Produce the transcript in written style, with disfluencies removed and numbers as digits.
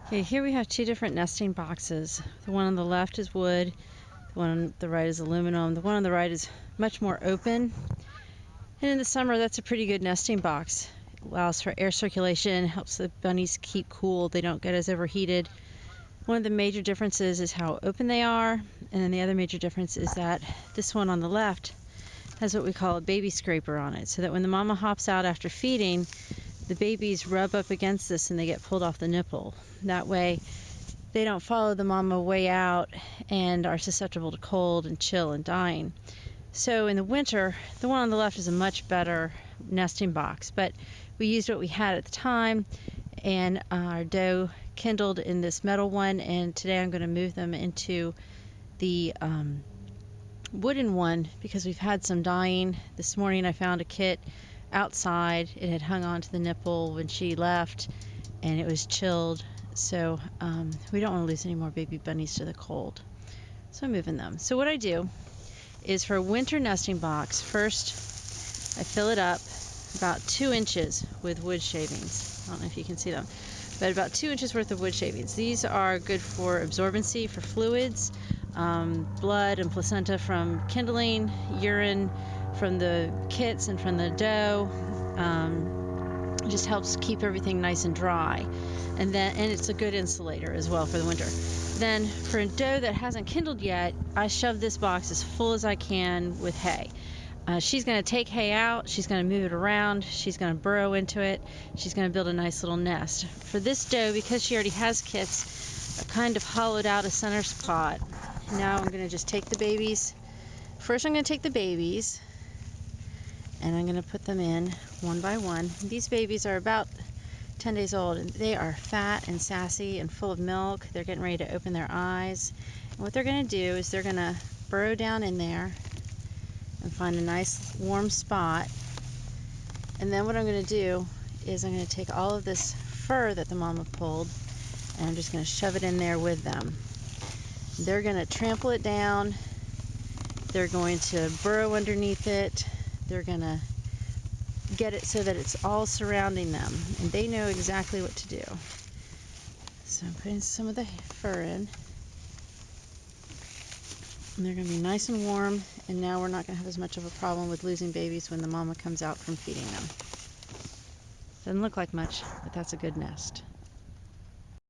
Okay, here we have two different nesting boxes. The one on the left is wood, the one on the right is aluminum. The one on the right is much more open. And in the summer, that's a pretty good nesting box. It allows for air circulation, helps the bunnies keep cool, they don't get as overheated. One of the major differences is how open they are, and then the other major difference is that this one on the left has what we call a baby scraper on it, so that when the mama hops out after feeding, the babies rub up against this and they get pulled off the nipple. That way they don't follow the mama way out and are susceptible to cold and chill and dying. So in the winter, the one on the left is a much better nesting box, but we used what we had at the time, and our doe kindled in this metal one, and today I'm going to move them into the wooden one because we've had some dying. This morning I found a kit outside. It had hung on to the nipple when she left and it was chilled, so we don't want to lose any more baby bunnies to the cold, so I'm moving them. So what I do is, for a winter nesting box, first I fill it up about 2 inches with wood shavings. I don't know if you can see them, but about 2 inches worth of wood shavings. These are good for absorbency for fluids, blood and placenta from kindling, urine from the kits and from the doe. It just helps keep everything nice and dry, and it's a good insulator as well for the winter. Then for a doe that hasn't kindled yet, I shove this box as full as I can with hay. She's going to take hay out, she's going to move it around, she's going to burrow into it, she's going to build a nice little nest. For this doe, because she already has kits, I've kind of hollowed out a center spot. Now I'm going to just take the babies. First I'm going to take the babies and I'm going to put them in one by one. These babies are about 10 days old, and they are fat and sassy and full of milk. They're getting ready to open their eyes. And what they're going to do is they're going to burrow down in there and find a nice warm spot. And then what I'm going to do is I'm going to take all of this fur that the mama pulled and I'm just going to shove it in there with them. They're going to trample it down. They're going to burrow underneath it. They're going to get it so that it's all surrounding them, and they know exactly what to do. So I'm putting some of the fur in, and they're going to be nice and warm, and now we're not going to have as much of a problem with losing babies when the mama comes out from feeding them. Doesn't look like much, but that's a good nest.